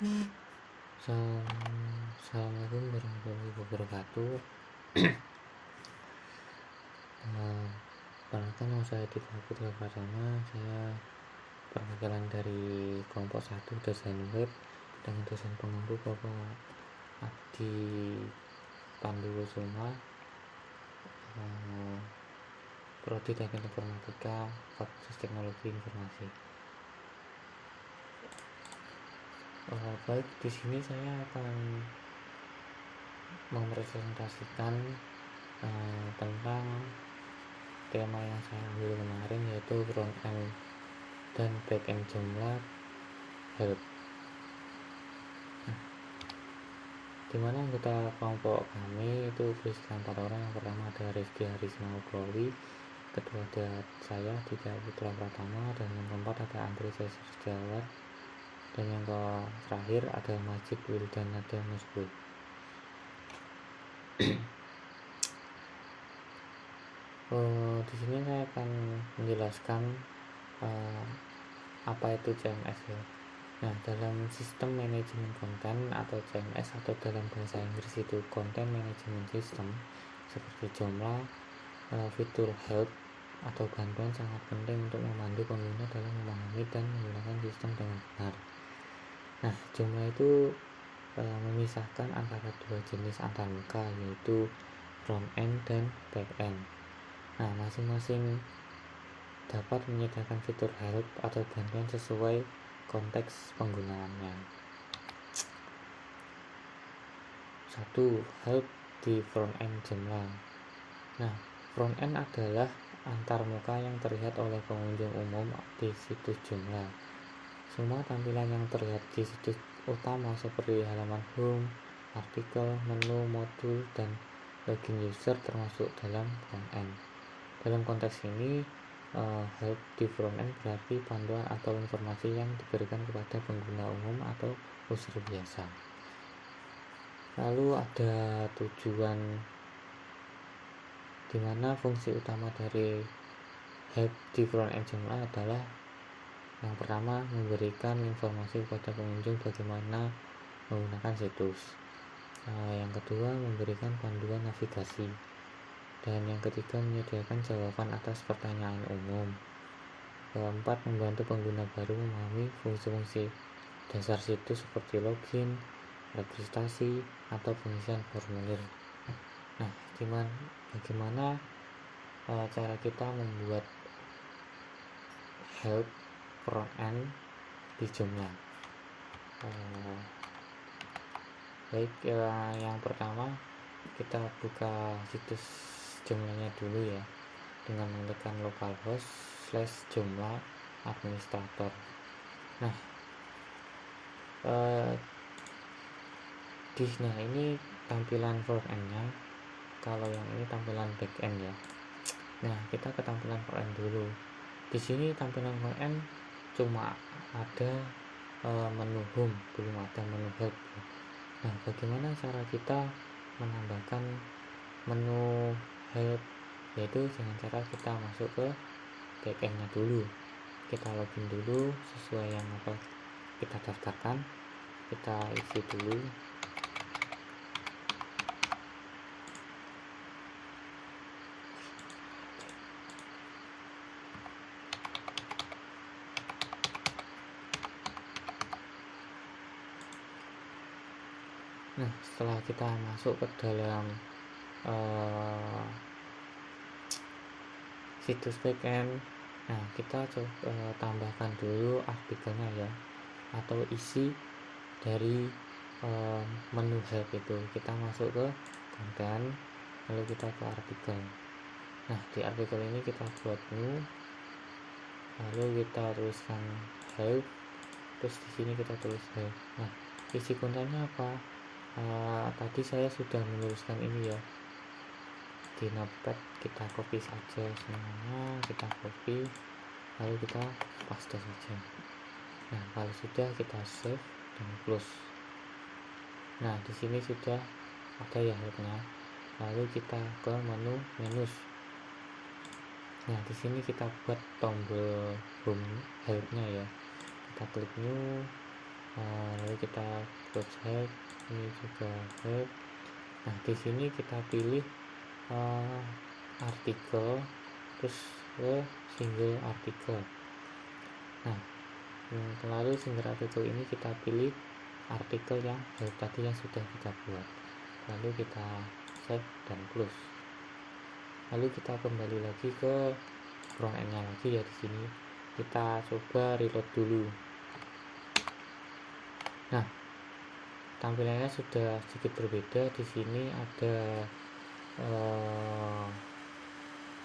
Assalamualaikum warahmatullahi wabarakatuh. Perkenalkan, nama saya Dika Putra Pratama. Saya perwakilan dari kelompok 1 desain web dengan dosen pengampu Bapak Adi Pandukusuma, Prodi Teknik Informatika, Fakultas Teknologi Informasi. Baik, di sini saya akan mempresentasikan tentang tema yang saya ambil kemarin, yaitu front end dan back end Joomla help. Dimana anggota kelompok kami itu berisi 4 orang. Yang pertama ada Rizky Harisma Ugrowi, kedua ada saya Dika Putra Pratama, dan yang keempat ada Andri Cesar Jawar, dan yang terakhir ada Majid Wildan Nada Musbul. Di sini saya akan menjelaskan apa itu CMS ya. Nah, dalam sistem manajemen konten atau CMS, atau dalam bahasa Inggris itu Content Management System, seperti Joomla, fitur help atau bantuan sangat penting untuk membantu pengguna dalam memahami dan menggunakan sistem dengan benar. Nah, Joomla itu memisahkan antara dua jenis antarmuka, yaitu front end dan back end. Nah, masing-masing dapat menyediakan fitur help atau bantuan sesuai konteks penggunaannya. 1. Help di front end Joomla. Nah, front end adalah antarmuka yang terlihat oleh pengunjung umum di situs Joomla. Semua tampilan yang terlihat di situs utama seperti halaman home, artikel, menu, modul, dan login user termasuk dalam front end. Dalam konteks ini, help di front end berarti panduan atau informasi yang diberikan kepada pengguna umum atau user biasa. Lalu ada tujuan, di mana fungsi utama dari help di front end Joomla adalah yang pertama, memberikan informasi kepada pengunjung bagaimana menggunakan situs. Yang kedua, memberikan panduan navigasi. Dan yang ketiga, menyediakan jawaban atas pertanyaan umum. Keempat, membantu pengguna baru memahami fungsi-fungsi dasar situs seperti login, registrasi, atau pengisian formulir. Nah, bagaimana cara kita membuat help front end di Joomla? Baik, yang pertama kita buka situs Joomla-nya dulu ya, dengan menekan localhost /Joomla administrator. Nah, ini tampilan front end-nya. Kalau yang ini tampilan back end ya. Nah, kita ke tampilan front end dulu. Di sini tampilan front end cuma ada menu home, belum ada menu help. Nah, bagaimana cara kita menambahkan menu help? Yaitu dengan cara kita masuk ke backend-nya dulu. Kita login dulu sesuai yang apa kita daftarkan, kita isi dulu. Nah, setelah kita masuk ke dalam situs backend, nah kita coba tambahkan dulu artikelnya ya, atau isi dari menu help itu. Kita masuk ke konten, lalu kita ke artikel. Nah, di artikel ini kita buat new, lalu kita tuliskan help, terus di sini kita tulis help. Nah, isi kontennya apa? Tadi saya sudah menuliskan ini ya di notepad, kita copy saja semuanya, kita copy lalu kita paste saja. Nah, kalau sudah kita save dan close. Nah, di sini sudah ada ya helpnya. Lalu kita ke menu menus. Nah, di sini kita buat tombol home helpnya ya. Kita klik new, Lalu kita cek, ini juga help. Nah di sini kita pilih artikel, terus ke single artikel. Nah lalu single artikel ini kita pilih artikel yang tadi yang sudah kita buat, lalu kita save dan close. Lalu kita kembali lagi ke front end-nya lagi ya. Di sini kita coba reload dulu. Nah tampilannya sudah sedikit berbeda. Di sini ada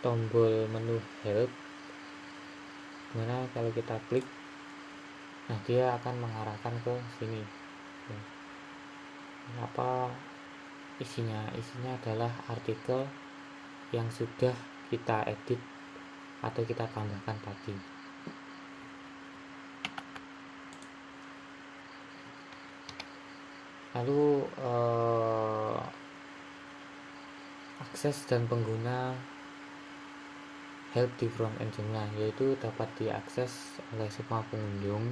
tombol menu help, dimana kalau kita klik, nah dia akan mengarahkan ke sini. Apa isinya? Isinya adalah artikel yang sudah kita edit atau kita tambahkan tadi. Lalu akses dan pengguna help di front end Joomla, yaitu dapat diakses oleh semua pengunjung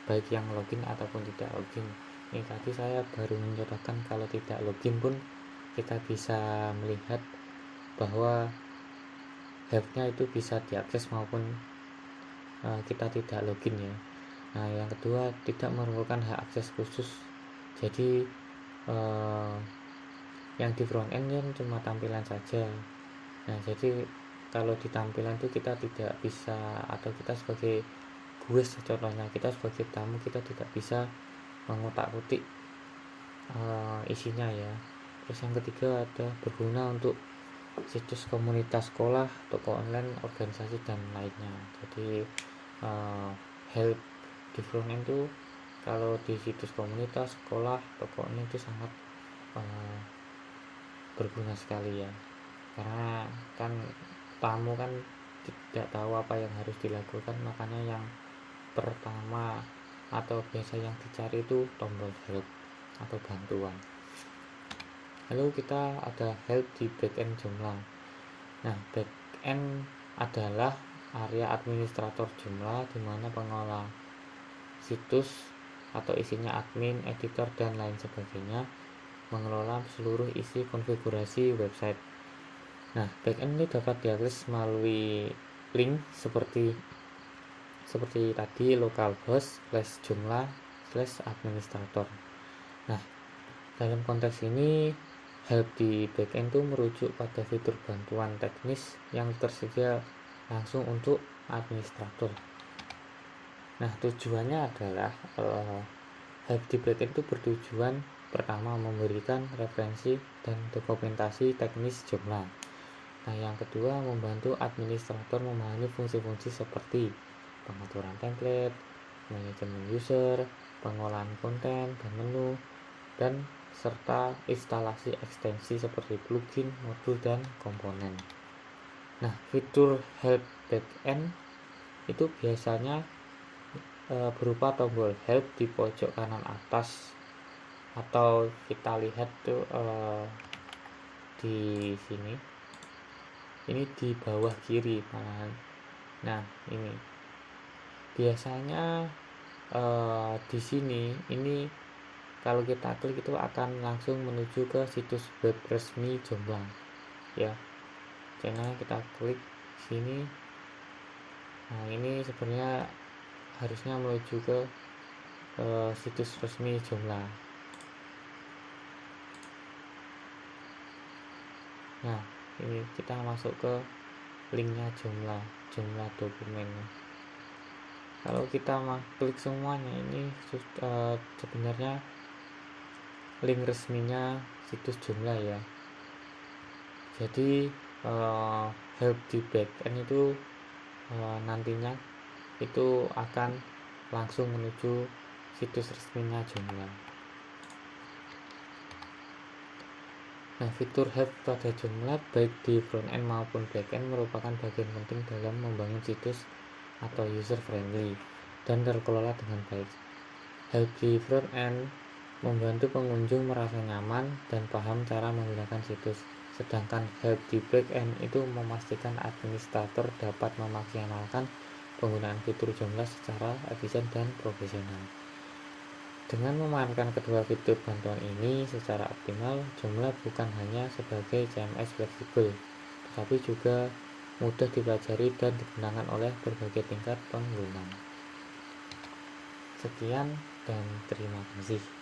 baik yang login ataupun tidak login. Ini tadi saya baru mencontohkan kalau tidak login pun kita bisa melihat bahwa help-nya itu bisa diakses maupun kita tidak login ya. Nah yang kedua, tidak memerlukan hak akses khusus. Jadi yang di front end kan cuma tampilan saja. Nah jadi kalau di tampilan itu kita tidak bisa, atau kita sebagai guest contohnya, kita sebagai tamu, kita tidak bisa mengotak-atik isinya ya. Terus yang ketiga ada berguna untuk situs komunitas sekolah, toko online, organisasi dan lainnya. Jadi help di front end itu kalau di situs komunitas, sekolah, toko online itu sangat berguna sekali ya, karena kan tamu kan tidak tahu apa yang harus dilakukan, makanya yang pertama atau biasa yang dicari itu tombol help atau bantuan. Lalu kita ada help di backend Joomla. Nah backend adalah area administrator Joomla, di mana pengelola situs atau isinya admin, editor dan lain sebagainya mengelola seluruh isi konfigurasi website. Nah backend ini dapat diakses melalui link seperti tadi localhost /joomla/administrator. Nah dalam konteks ini help di backend itu merujuk pada fitur bantuan teknis yang tersedia langsung untuk administrator. Nah tujuannya adalah help di backend itu bertujuan pertama memberikan referensi dan dokumentasi teknis Joomla. Nah yang kedua, membantu administrator memahami fungsi-fungsi seperti pengaturan template, manajemen user, pengolahan konten dan menu, dan serta instalasi ekstensi seperti plugin, modul, dan komponen. Nah fitur help backend itu biasanya berupa tombol help di pojok kanan atas, atau kita lihat tuh di sini, ini di bawah kiri malahan. Nah ini biasanya di sini ini kalau kita klik itu akan langsung menuju ke situs web resmi Joomla ya. Karena kita klik sini, nah ini sebenarnya harusnya menuju ke situs resmi Joomla. Nah ini kita masuk ke linknya Joomla dokumennya. Kalau kita klik semuanya, ini sebenarnya link resminya situs Joomla ya. Jadi help di backend itu nantinya itu akan langsung menuju situs resminya Joomla. Nah fitur help pada Joomla baik di front end maupun back end merupakan bagian penting dalam membangun situs atau user friendly dan terkelola dengan baik. Help di front end membantu pengunjung merasa nyaman dan paham cara menggunakan situs, sedangkan help di back end itu memastikan administrator dapat memaksimalkan penggunaan fitur Joomla secara efisien dan profesional. Dengan memainkan kedua fitur bantuan ini secara optimal, Joomla bukan hanya sebagai CMS fleksibel, tetapi juga mudah dipelajari dan digunakan oleh berbagai tingkat pengguna. Sekian dan terima kasih.